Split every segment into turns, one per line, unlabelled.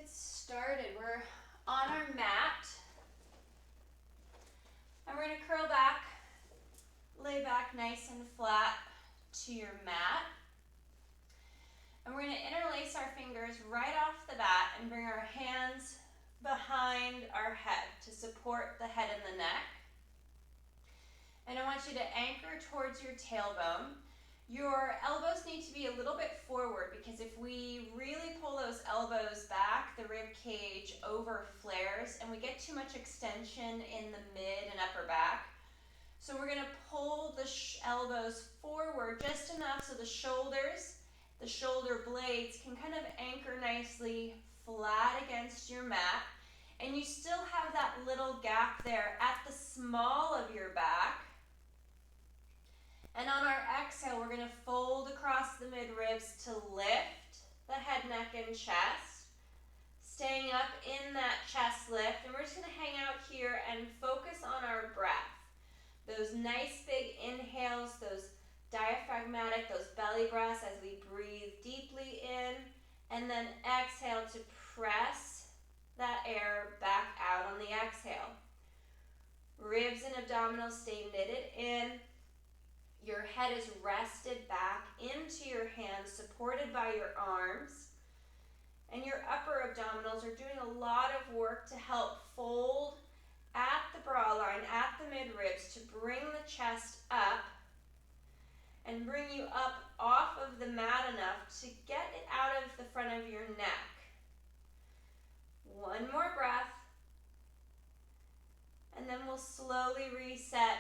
get started. We're on our mat, and we're going to curl back, lay back nice and flat to your mat. And we're going to interlace our fingers right off the bat and bring our hands behind our head to support the head and the neck. And I want you to anchor towards your tailbone. Your elbows need to be a little bit forward because if we really pull those elbows back, the rib cage over flares and we get too much extension in the mid and upper back. So we're going to pull the elbows forward just enough so the shoulders, the shoulder blades can kind of anchor nicely flat against your mat. And you still have that little gap there at the small of your back. And on our exhale, we're going to fold across the mid-ribs to lift the head, neck, and chest. Staying up in that chest lift. And we're just going to hang out here and focus on our breath. Those nice big inhales, those diaphragmatic, those belly breaths as we breathe deeply in. And then exhale to press that air back out on the exhale. Ribs and abdominals stay knitted in. Your head is rested back into your hands, supported by your arms. And your upper abdominals are doing a lot of work to help fold at the bra line, at the mid-ribs, to bring the chest up and bring you up off of the mat enough to get it out of the front of your neck. One more breath. And then we'll slowly reset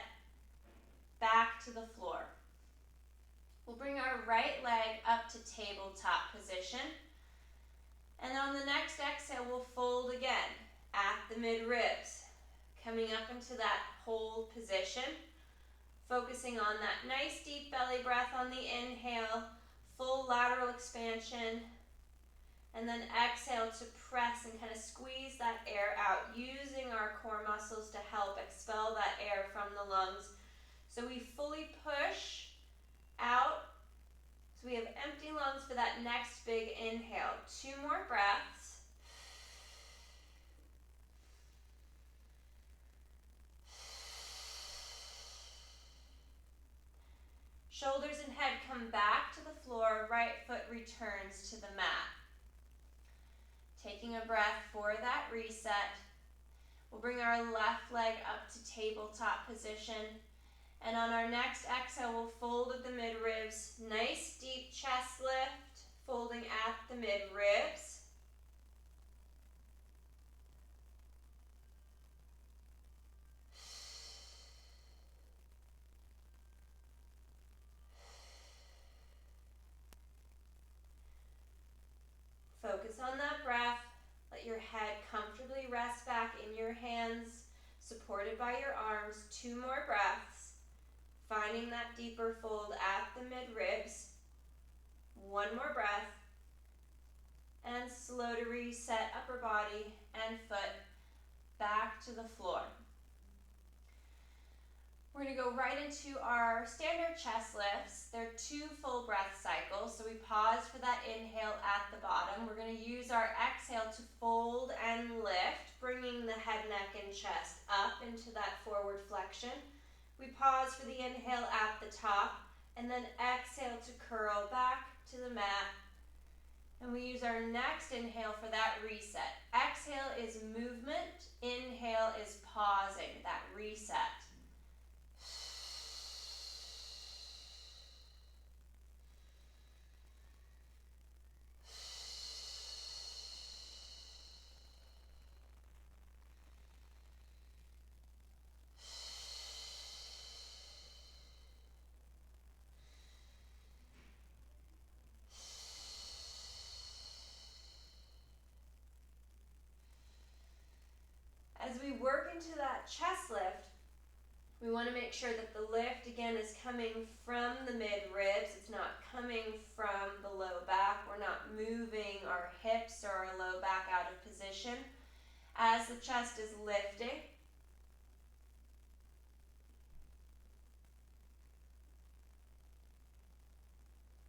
back to the floor. We'll bring our right leg up to tabletop position. And on the next exhale, we'll fold again at the mid-ribs. Coming up into that hold position. Focusing on that nice deep belly breath on the inhale. Full lateral expansion. And then exhale to press and kind of squeeze that air out. Using our core muscles to help expel that air from the lungs. So we fully push out. So we have empty lungs for that next big inhale. 2 more breaths. Shoulders and head come back to the floor. Right foot returns to the mat. Taking a breath for that reset. We'll bring our left leg up to tabletop position. And on our next exhale, we'll fold at the mid-ribs. Nice deep chest lift, folding at the mid-ribs. Focus on that breath. Let your head comfortably rest back in your hands, supported by your arms. 2 more breaths. Finding that deeper fold at the mid-ribs. 1 more breath. And slow to reset upper body and foot back to the floor. We're going to go right into our standard chest lifts. They're 2 full breath cycles. So we pause for that inhale at the bottom. We're going to use our exhale to fold and lift, bringing the head, neck, and chest up into that forward flexion. We pause for the inhale at the top, and then exhale to curl back to the mat. And we use our next inhale for that reset. Exhale is movement, inhale is pausing, that reset. As we work into that chest lift, we want to make sure that the lift, again, is coming from the mid-ribs. It's not coming from the low back. We're not moving our hips or our low back out of position as the chest is lifting.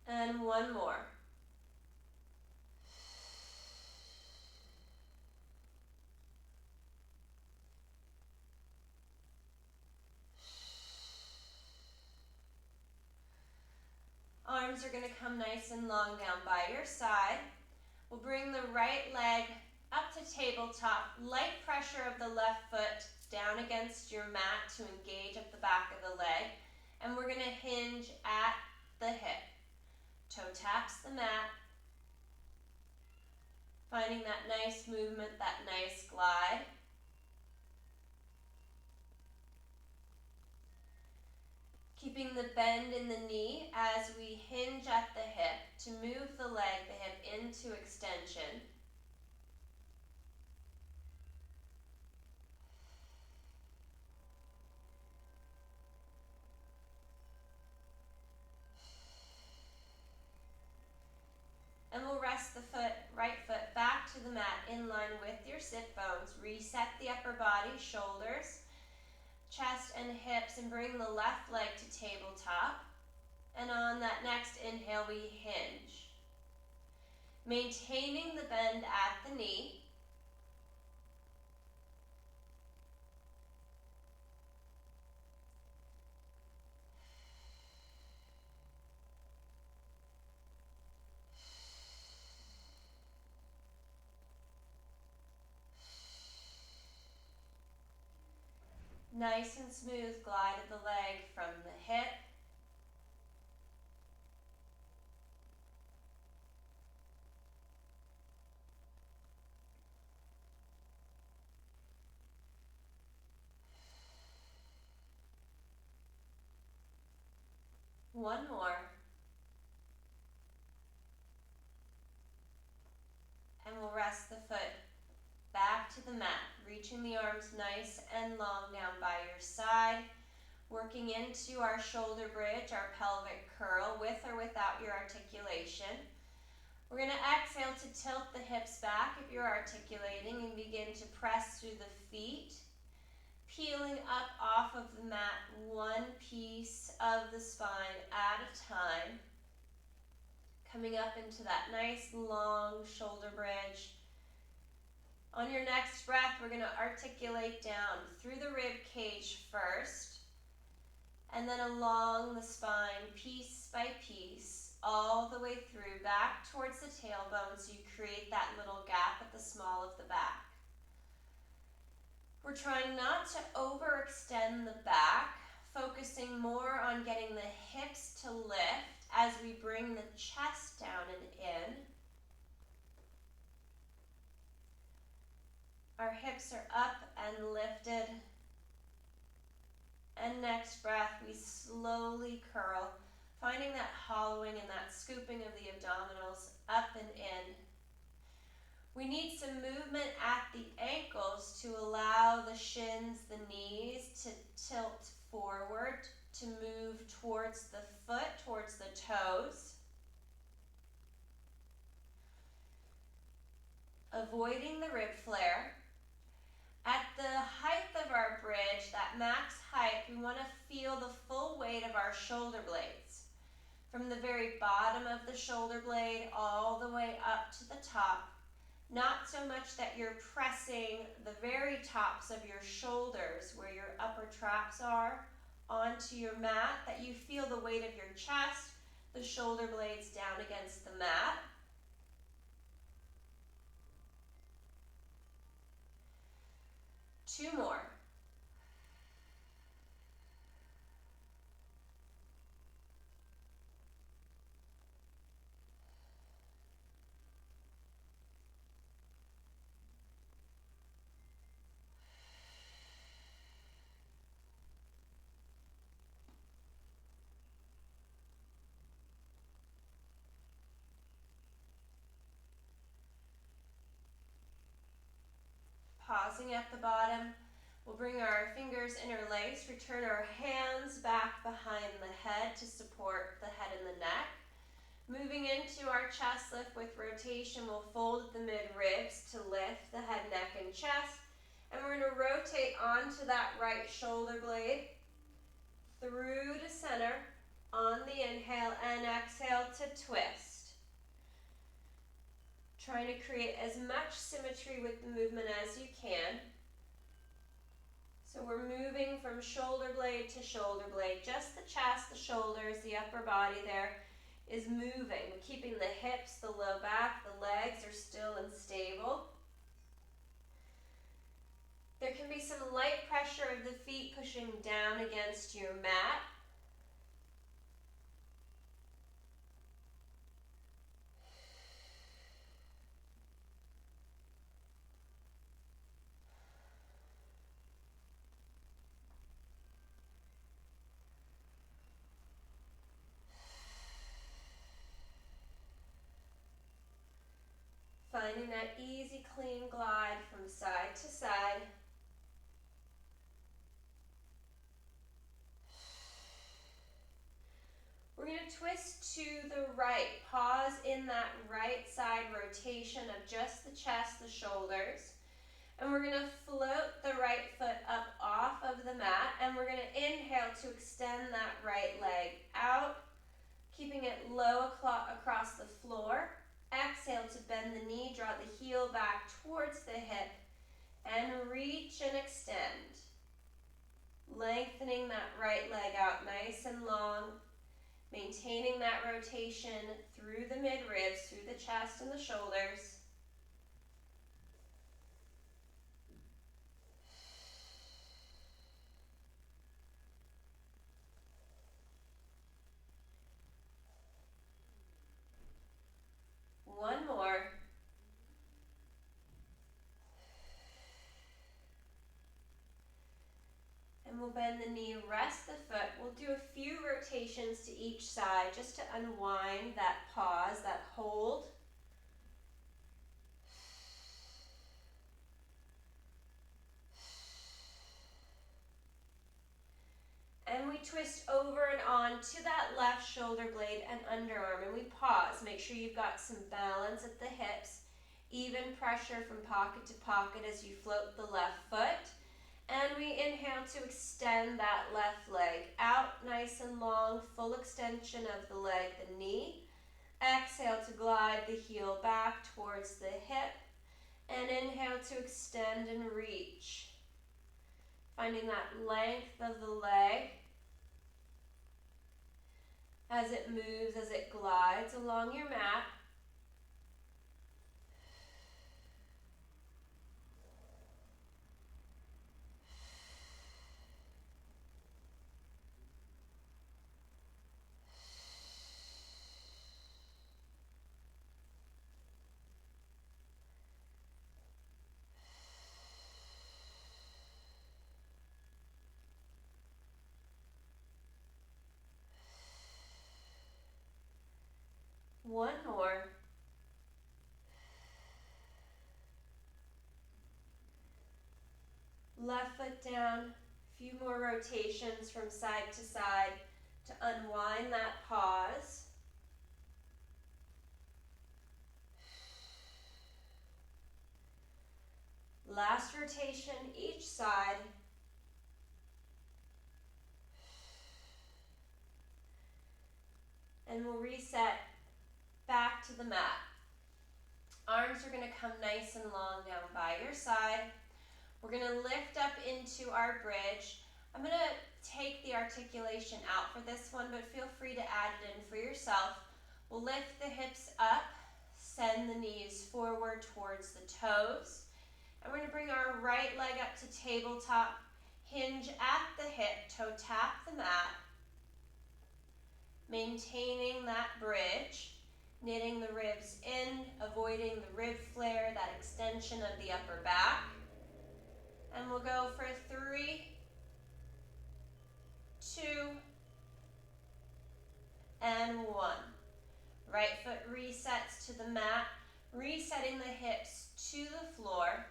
And 1 more. arms are going to come nice and long down by your side. We'll bring the right leg up to tabletop, light pressure of the left foot down against your mat to engage up the back of the leg. And we're going to hinge at the hip. Toe taps the mat. Finding that nice movement, that nice glide. Keeping the bend in the knee as we hinge at the hip to move the leg, the hip into extension. And we'll rest the right foot back to the mat in line with your sit bones. Reset the upper body, shoulders, chest and hips, and bring the left leg to tabletop. And on that next inhale, we hinge. Maintaining the bend at the knee. Nice and smooth glide of the leg from the hip. One more. And we'll rest the foot back to the mat, reaching the arms nice and long down by your side, working into our shoulder bridge, our pelvic curl, with or without your articulation. We're going to exhale to tilt the hips back if you're articulating and begin to press through the feet, peeling up off of the mat one piece of the spine at a time, coming up into that nice long shoulder bridge. On your next breath, we're going to articulate down through the rib cage first, and then along the spine, piece by piece, all the way through, back towards the tailbone, so you create that little gap at the small of the back. We're trying not to overextend the back, focusing more on getting the hips to lift as we bring the chest down and in. Our hips are up and lifted. And next breath, we slowly curl, finding that hollowing and that scooping of the abdominals up and in. We need some movement at the ankles to allow the shins, the knees to tilt forward, to move towards the foot, towards the toes. Avoiding the rib flare. At the height of our bridge, that max height, we want to feel the full weight of our shoulder blades. From the very bottom of the shoulder blade all the way up to the top. Not so much that you're pressing the very tops of your shoulders where your upper traps are onto your mat, that you feel the weight of your chest, the shoulder blades down against the mat. Two more. Pausing at the bottom, we'll bring our fingers interlaced, return our hands back behind the head to support the head and the neck. Moving into our chest lift with rotation, we'll fold at the mid-ribs to lift the head, neck, and chest. And we're going to rotate onto that right shoulder blade through to center on the inhale, and exhale to twist. Trying to create as much symmetry with the movement as you can. So we're moving from shoulder blade to shoulder blade, just the chest, the shoulders, the upper body there. is moving. We're keeping the hips, the low back, the legs are still and stable. There can be some light pressure of the feet pushing down against your mat. Finding that easy, clean glide from side to side. We're going to twist to the right. Pause in that right side rotation of just the chest, the shoulders. And we're going to float the right foot up off of the mat. And we're going to inhale to extend that right leg out, keeping it low across the floor. Exhale to bend the knee, draw the heel back towards the hip, and reach and extend. Lengthening that right leg out nice and long, maintaining that rotation through the mid-ribs, through the chest and the shoulders. One more. And we'll bend the knee, rest the foot. We'll do a few rotations to each side just to unwind that pause, that hold. And we twist over and on to that left shoulder blade and underarm. And we pause. Make sure you've got some balance at the hips. Even pressure from pocket to pocket as you float the left foot. And we inhale to extend that left leg out nice and long. Full extension of the leg, the knee. Exhale to glide the heel back towards the hip. And inhale to extend and reach. Finding that length of the leg as it moves, as it glides along your mat. One more. Left foot down, a few more rotations from side to side to unwind that pause. Last rotation each side. And we'll reset back to the mat. Arms are going to come nice and long down by your side. We're going to lift up into our bridge. I'm going to take the articulation out for this one, but feel free to add it in for yourself. We'll lift the hips up, send the knees forward towards the toes. And we're going to bring our right leg up to tabletop, hinge at the hip, toe tap the mat. Maintaining that bridge, knitting the ribs in, avoiding the rib flare, that extension of the upper back. And we'll go for 3, 2, and 1. Right foot resets to the mat, resetting the hips to the floor.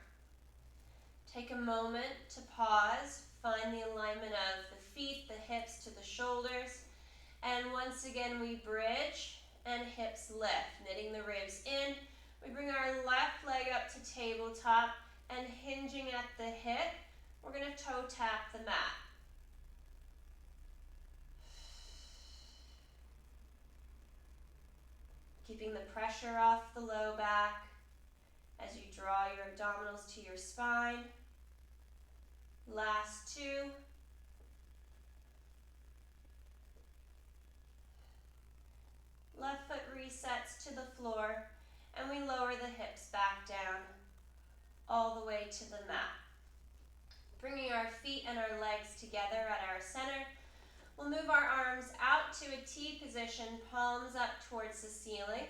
Take a moment to pause, find the alignment of the feet, the hips to the shoulders. And once again, we bridge and hips lift, knitting the ribs in. We bring our left leg up to tabletop and hinging at the hip, we're going to toe tap the mat. Keeping the pressure off the low back as you draw your abdominals to your spine. Last 2. Left resets to the floor, and we lower the hips back down all the way to the mat. Bringing our feet and our legs together at our center, we'll move our arms out to a T position, palms up towards the ceiling,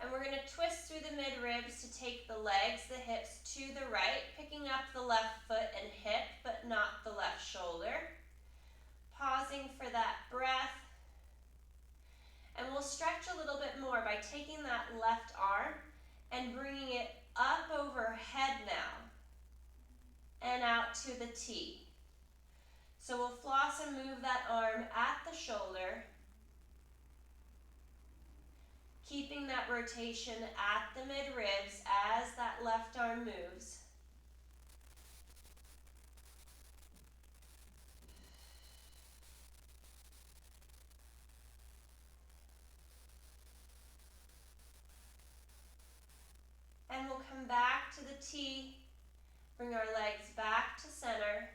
and we're going to twist through the mid-ribs to take the legs, the hips to the right, picking up the left foot and hip, but not the left shoulder. Pausing for that breath. And we'll stretch a little bit more by taking that left arm and bringing it up overhead now and out to the T. So we'll floss and move that arm at the shoulder, keeping that rotation at the mid-ribs as that left arm moves. And we'll come back to the T, bring our legs back to center.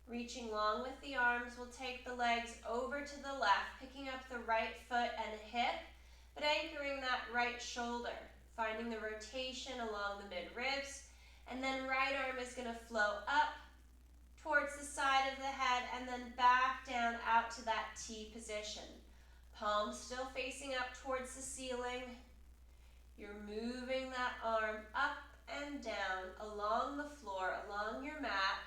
Reaching long with the arms, we'll take the legs over to the left, picking up the right foot and hip, but anchoring that right shoulder, finding the rotation along the mid-ribs, and then right arm is going to flow up towards the side of the head and then back down out to that T position. Palms still facing up towards the ceiling. You're moving that arm up and down along the floor, along your mat.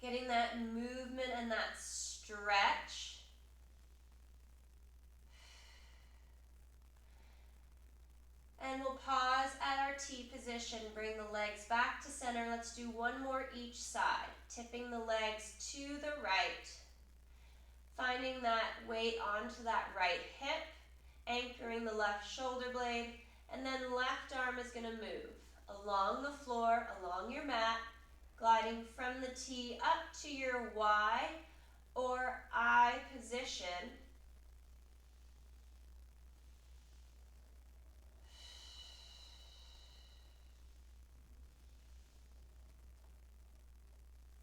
Getting that movement and that stretch. And we'll pause at our T position, bring the legs back to center. Let's do one more each side. Tipping the legs to the right. Finding that weight onto that right hip, anchoring the left shoulder blade, and then left arm is going to move along the floor, along your mat, gliding from the T up to your Y or I position.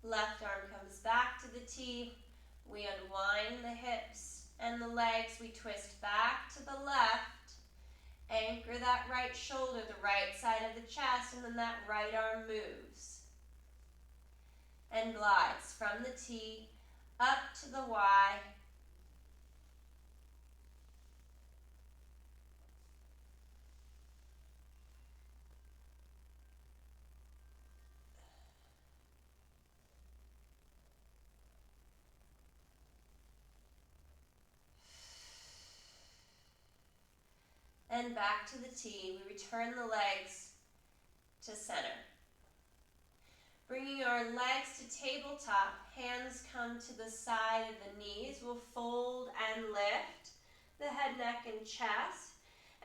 Left arm comes back to the T. We unwind the hips and the legs. We twist back to the left. Anchor that right shoulder, the right side of the chest, and then that right arm moves and glides from the T up to the Y. And back to the T. We return the legs to center. Bringing our legs to tabletop, hands come to the side of the knees. We'll fold and lift the head, neck, and chest.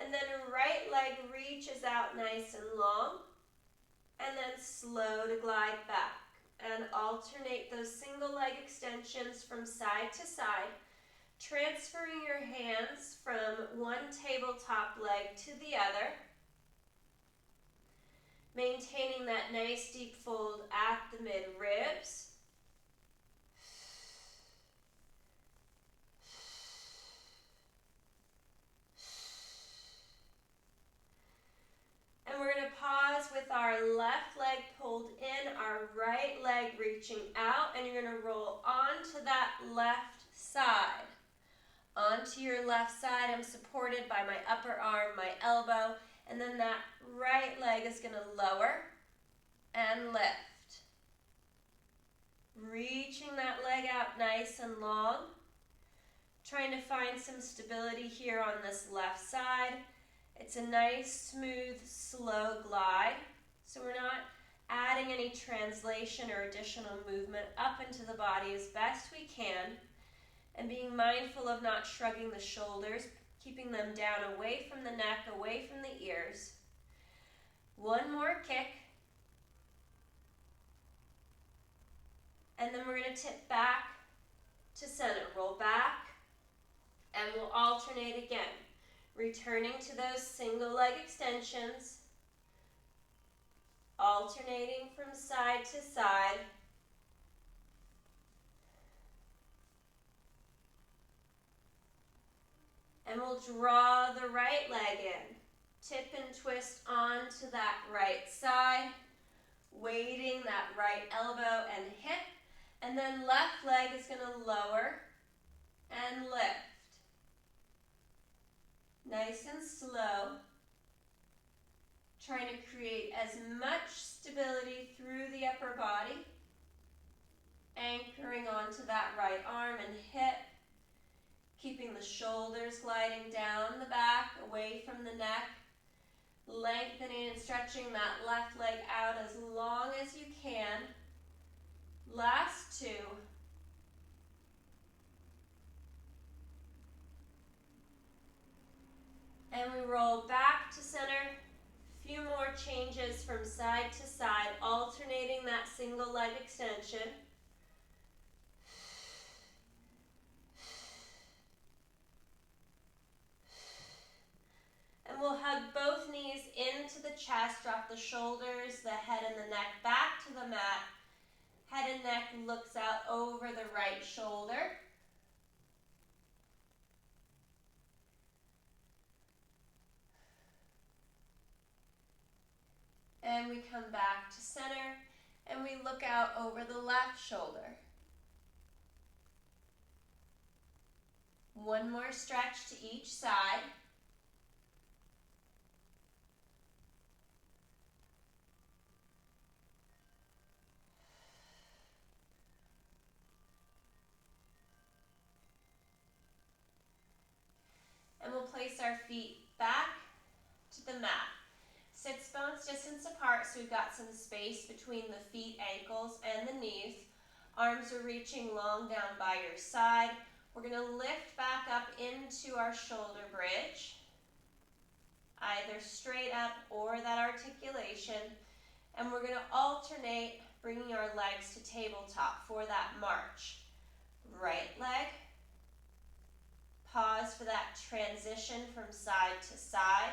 And then right leg reaches out nice and long. And then slow to glide back. And alternate those single leg extensions from side to side. Transferring your hands from one tabletop leg to the other. Maintaining that nice deep fold at the mid-ribs. And we're going to pause with our left leg pulled in, our right leg reaching out, and you're going to roll onto that left side. Onto your left side, I'm supported by my upper arm, my elbow, and then that right leg is going to lower and lift. Reaching that leg out nice and long. Trying to find some stability here on this left side. It's a nice, smooth, slow glide. So we're not adding any translation or additional movement up into the body as best we can. And being mindful of not shrugging the shoulders, keeping them down away from the neck, away from the ears. One more kick. And then we're going to tip back to center. Roll back. And we'll alternate again. Returning to those single leg extensions. Alternating from side to side. And we'll draw the right leg in. Tip and twist onto that right side, weighting that right elbow and hip. And then left leg is going to lower and lift. Nice and slow. Trying to create as much stability through the upper body. Anchoring onto that right arm and hip. Keeping the shoulders gliding down the back, away from the neck. Lengthening and stretching that left leg out as long as you can. Last two. And we roll back to center. Few more changes from side to side, alternating that single leg extension. And we'll hug both knees into the chest, drop the shoulders, the head and the neck back to the mat. Head and neck looks out over the right shoulder. And we come back to center and we look out over the left shoulder. One more stretch to each side. And we'll place our feet back to the mat. Sits bones distance apart, so we've got some space between the feet, ankles, and the knees. Arms are reaching long down by your side. We're going to lift back up into our shoulder bridge, either straight up or that articulation. And we're going to alternate bringing our legs to tabletop for that march. Right leg. Pause for that transition from side to side.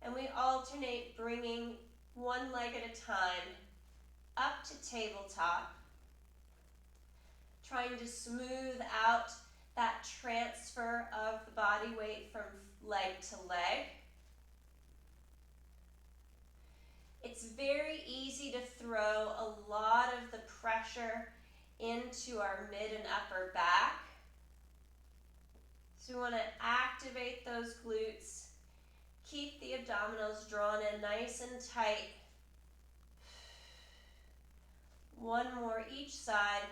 And we alternate bringing one leg at a time up to tabletop, trying to smooth out that transfer of the body weight from leg to leg. It's very easy to throw a lot of the pressure into our mid and upper back. So we want to activate those glutes. Keep the abdominals drawn in nice and tight. One more each side.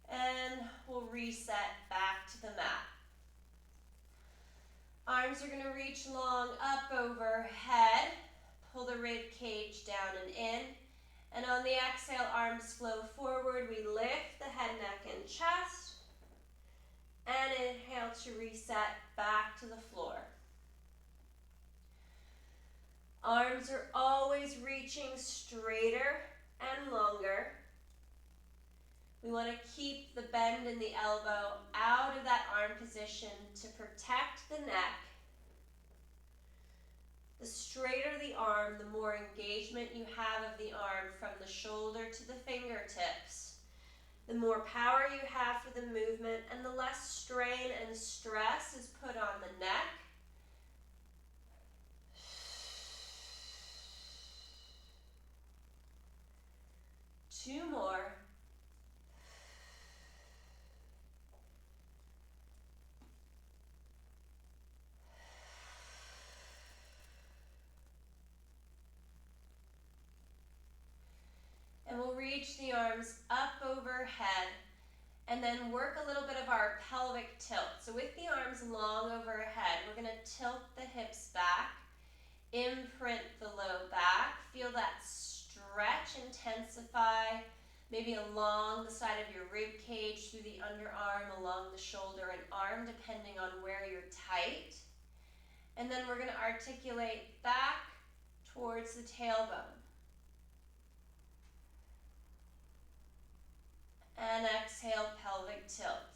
And we'll reset back to the mat. Arms are going to reach long up overhead. Pull the rib cage down and in. And on the exhale, arms flow forward. We lift the head, neck, and chest. And inhale to reset back to the floor. Arms are always reaching straighter and longer. We want to keep the bend in the elbow out of that arm position to protect the neck. The straighter the arm, the more engagement you have of the arm from the shoulder to the fingertips. The more power you have for the movement and the less strain and stress is put on the neck. Two more. And we'll reach the arms up overhead and then work a little bit of our pelvic tilt. So with the arms long overhead, we're going to tilt the hips back, imprint the low back, feel that stretch intensify, maybe along the side of your rib cage, through the underarm, along the shoulder and arm, depending on where you're tight. And then we're going to articulate back towards the tailbone. And exhale, pelvic tilt.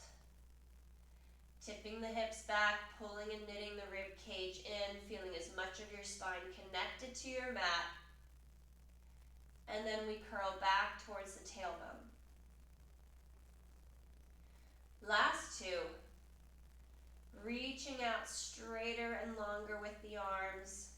Tipping the hips back, pulling and knitting the rib cage in, feeling as much of your spine connected to your mat. And then we curl back towards the tailbone. Last two. Reaching out straighter and longer with the arms.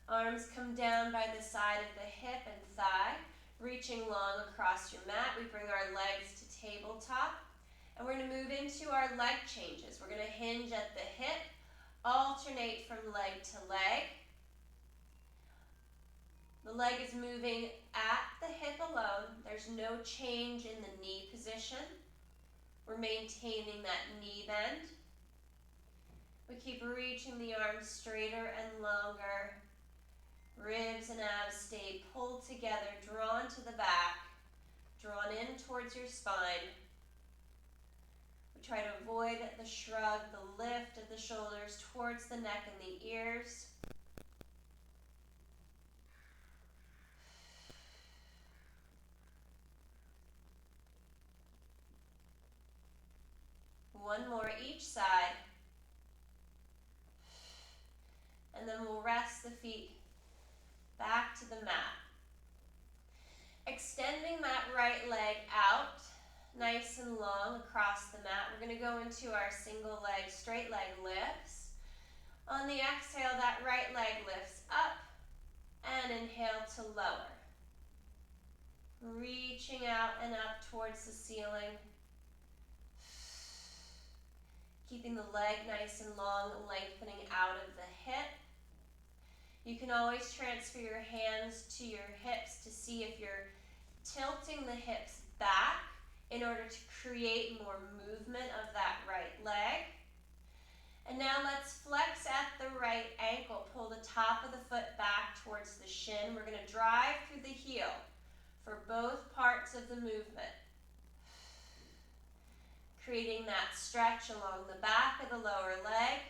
Arms come down by the side of the hip and thigh, reaching long across your mat. We bring our legs to tabletop, and we're going to move into our leg changes. We're going to hinge at the hip, alternate from leg to leg. The leg is moving at the hip alone. There's no change in the knee position. We're maintaining that knee bend. We keep reaching the arms straighter and longer. Ribs and abs stay pulled together, drawn to the back, drawn in towards your spine. We try to avoid the shrug, the lift of the shoulders towards the neck and the ears. One more each side. And then we'll rest the feet back to the mat. Extending that right leg out, nice and long across the mat. We're going to go into our single leg, straight leg lifts. On the exhale, that right leg lifts up, and inhale to lower. Reaching out and up towards the ceiling. Keeping the leg nice and long, lengthening out of the hip. You can always transfer your hands to your hips to see if you're tilting the hips back in order to create more movement of that right leg. And now let's flex at the right ankle. Pull the top of the foot back towards the shin. We're going to drive through the heel for both parts of the movement. Creating that stretch along the back of the lower leg.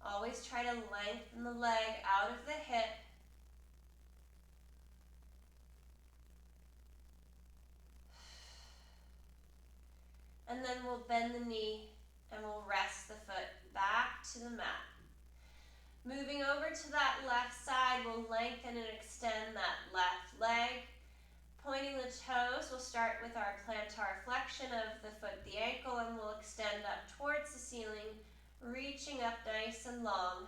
Always try to lengthen the leg out of the hip. And then we'll bend the knee and we'll rest the foot back to the mat. Moving over to that left side, we'll lengthen and extend that left leg. Pointing the toes, we'll start with our plantar flexion of the foot, the ankle, and we'll extend up towards the ceiling, reaching up nice and long.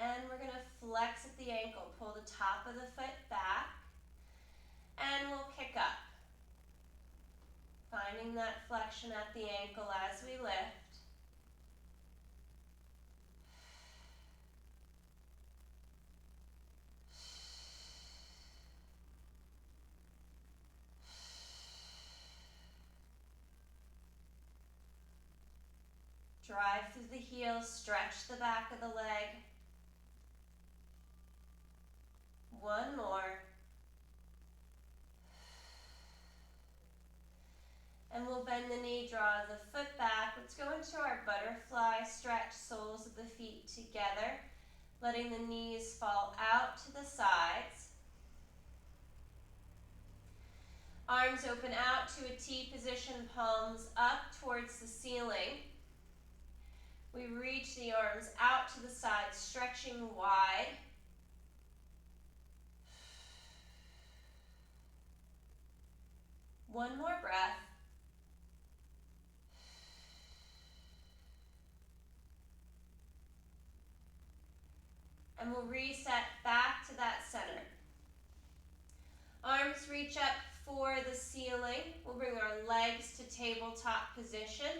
And we're going to flex at the ankle, pull the top of the foot back, and we'll kick up. Finding that flexion at the ankle as we lift. Drive through the heels, stretch the back of the leg. One more. And we'll bend the knee, draw the foot back. Let's go into our butterfly stretch, soles of the feet together, letting the knees fall out to the sides. Arms open out to a T position, palms up towards the ceiling. We reach the arms out to the sides, stretching wide. One more breath. And we'll reset back to that center. Arms reach up for the ceiling. We'll bring our legs to tabletop position.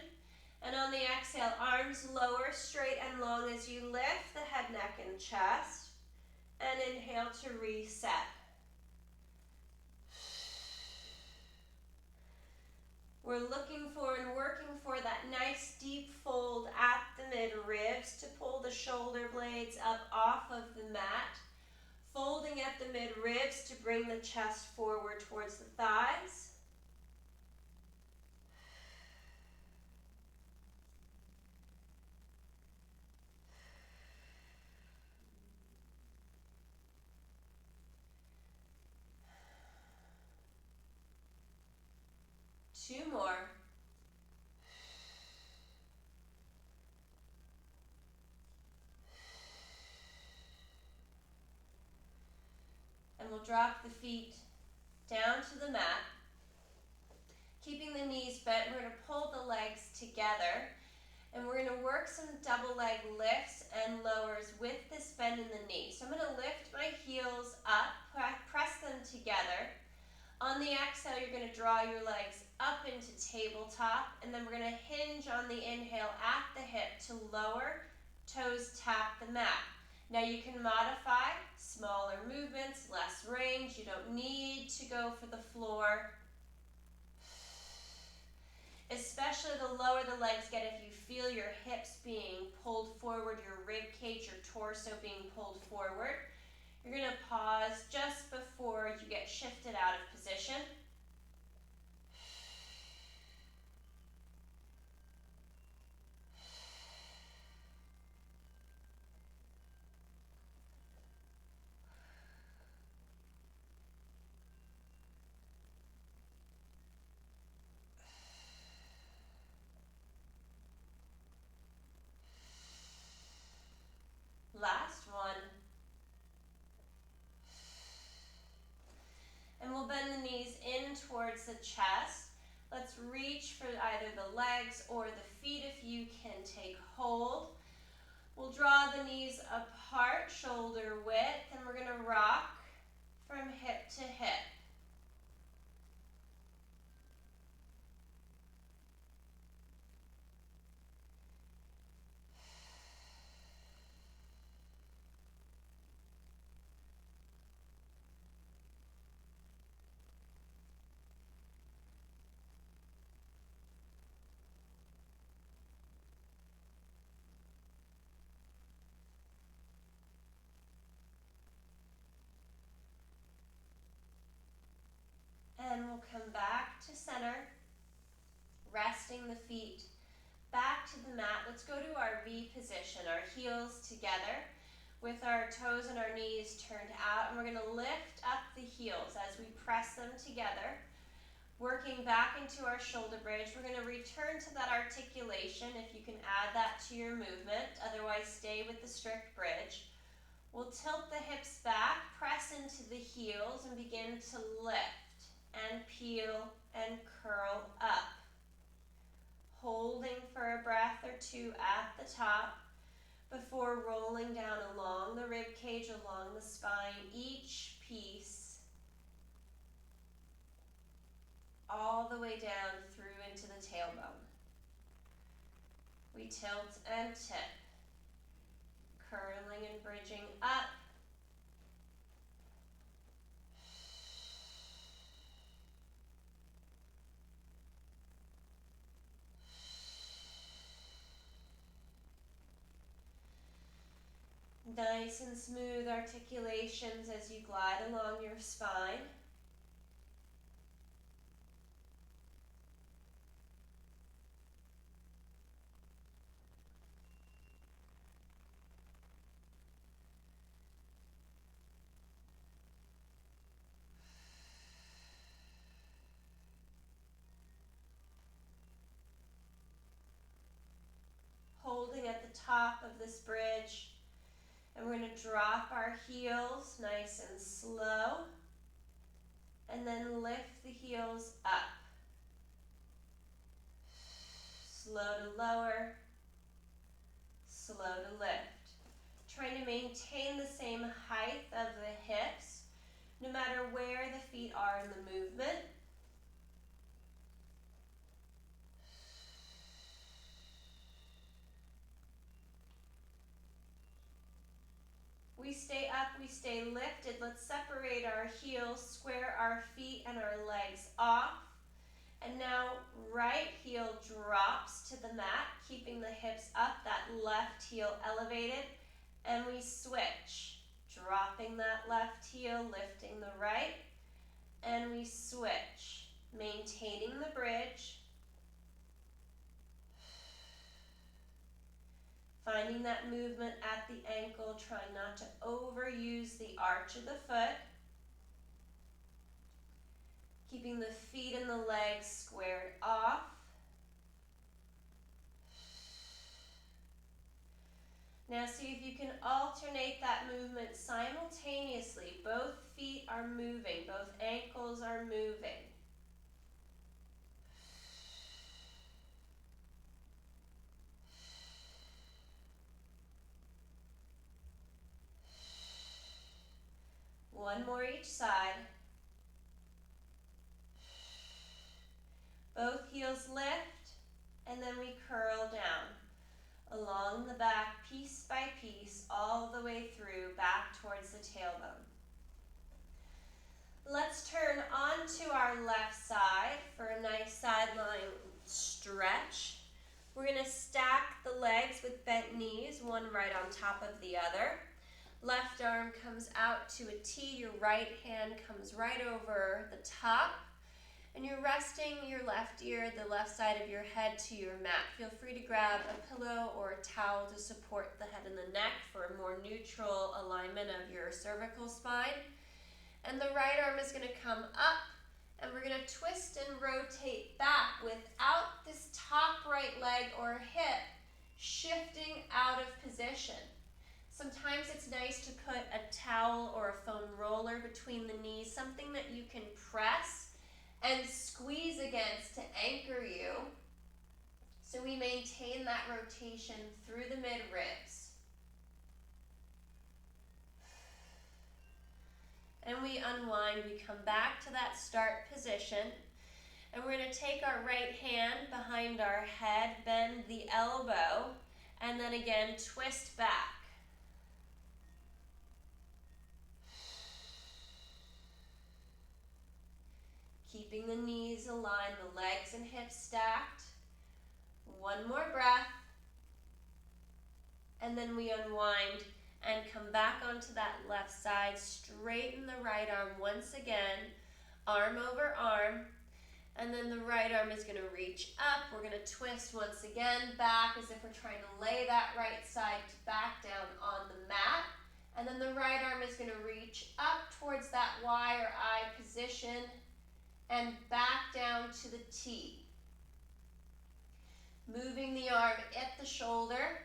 And on On the exhale, arms lower, straight and long as you lift the head, neck, and chest. And inhale to reset. We're looking for and working for that nice deep fold at the mid-ribs to pull the shoulder blades up off of the mat. Folding at the mid-ribs to bring the chest forward towards the thighs. Two more. And we'll drop the feet down to the mat. Keeping the knees bent, we're going to pull the legs together. And we're going to work some double leg lifts and lowers with this bend in the knee. So I'm going to lift my heels up, press them together. On the exhale, you're going to draw your legs up into tabletop, and then we're going to hinge on the inhale at the hip to lower, toes tap the mat. Now you can modify smaller movements, less range. You don't need to go for the floor. Especially the lower the legs get, if you feel your hips being pulled forward, your rib cage, your torso being pulled forward. You're going to pause just before you get shifted out of position. Last one. And we'll bend the knees in towards the chest. Let's reach for either the legs or the feet if you can take hold. We'll draw the knees apart, shoulder width, and we're going to rock from hip to hip. And we'll come back to center, resting the feet back to the mat. Let's go to our V position, our heels together with our toes and our knees turned out. And we're going to lift up the heels as we press them together. Working back into our shoulder bridge, we're going to return to that articulation if you can add that to your movement. Otherwise, stay with the strict bridge. We'll tilt the hips back, press into the heels, and begin to lift and peel and curl up. Holding for a breath or two at the top before rolling down along the rib cage, along the spine, each piece all the way down through into the tailbone. We tilt and tip, curling and bridging up. Nice and smooth articulations as you glide along your spine. Holding at the top of this bridge. And we're going to drop our heels nice and slow, and then lift the heels up. Slow to lower, slow to lift. Trying to maintain the same height of the hips, no matter where the feet are in the movement. We stay up, we stay lifted. Let's separate our heels, square our feet and our legs off. And now right heel drops to the mat, keeping the hips up, that left heel elevated. And we switch, dropping that left heel, lifting the right. And we switch, maintaining the bridge. Finding that movement at the ankle, trying not to overuse the arch of the foot. Keeping the feet and the legs squared off. Now see if you can alternate that movement simultaneously. Both feet are moving, both ankles are moving. One more each side. Both heels lift, and then we curl down along the back, piece by piece, all the way through, back towards the tailbone. Let's turn onto our left side for a nice sideline stretch. We're going to stack the legs with bent knees, one right on top of the other. Left arm comes out to a T, your right hand comes right over the top. And you're resting your left ear, the left side of your head to your mat. Feel free to grab a pillow or a towel to support the head and the neck for a more neutral alignment of your cervical spine. And the right arm is going to come up, and we're going to twist and rotate back without this top right leg or hip shifting out of position. Sometimes it's nice to put a towel or a foam roller between the knees, something that you can press and squeeze against to anchor you, so we maintain that rotation through the mid-ribs. And we unwind, we come back to that start position, and we're going to take our right hand behind our head, bend the elbow, and then again twist back. Keeping the knees aligned, the legs and hips stacked. One more breath. And then we unwind and come back onto that left side. Straighten the right arm once again, arm over arm. And then the right arm is going to reach up. We're going to twist once again back as if we're trying to lay that right side back down on the mat. And then the right arm is going to reach up towards that Y or I position and back down to the T. Moving the arm at the shoulder.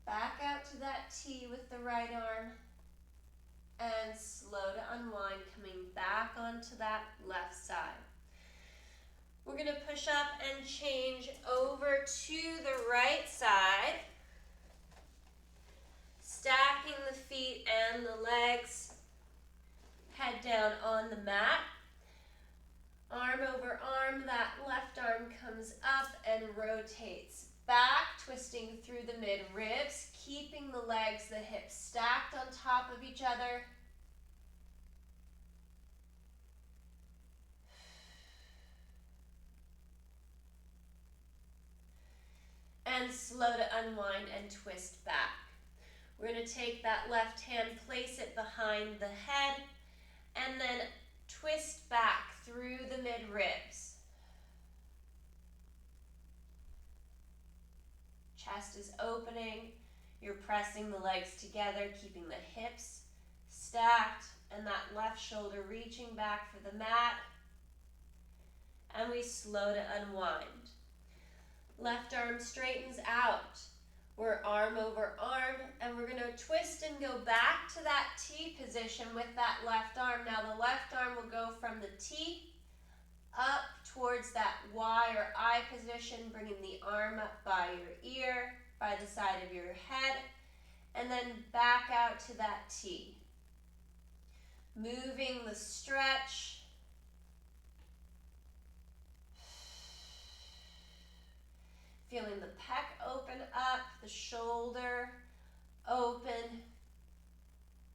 Back out to that T with the right arm, and slow to unwind, coming back onto that left side. We're going to push up and change over to the right side, stacking the feet and the legs, head down on the mat. Arm over arm, that left arm comes up and rotates back, twisting through the mid-ribs, keeping the legs, the hips stacked on top of each other. And slow to unwind and twist back. We're going to take that left hand, place it behind the head, and then twist back through the mid-ribs. Chest is opening, you're pressing the legs together, keeping the hips stacked, and that left shoulder reaching back for the mat. And we slow to unwind. Left arm straightens out. We're arm over arm, and we're going to twist and go back to that T position with that left arm. Now the left arm will go from the T up towards that Y or I position, bringing the arm up by your ear, by the side of your head, and then back out to that T. Moving the stretch. Feeling the pec open up, the shoulder open,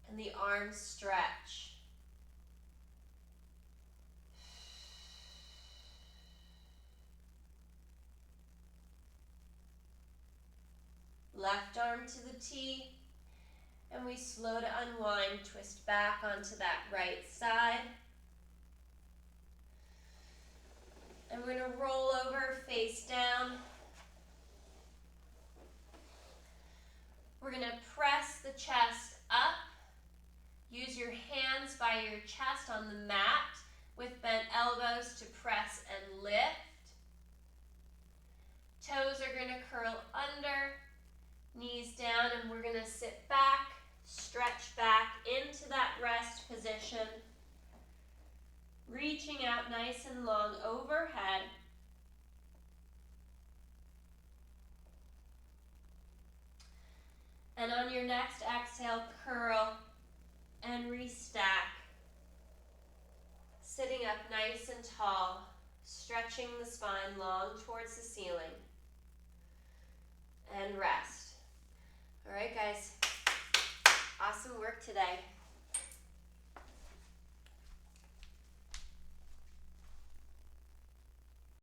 and the arms stretch. Left arm to the T, and we slow to unwind, twist back onto that right side. And we're going to roll over, face down. We're going to press the chest up. Use your hands by your chest on the mat with bent elbows to press and lift. Toes are going to curl under, knees down, and we're going to sit back, stretch back into that rest position. Reaching out nice and long overhead. And on your next exhale, curl and restack. Sitting up nice and tall, stretching the spine long towards the ceiling. And rest. All right, guys. Awesome work today.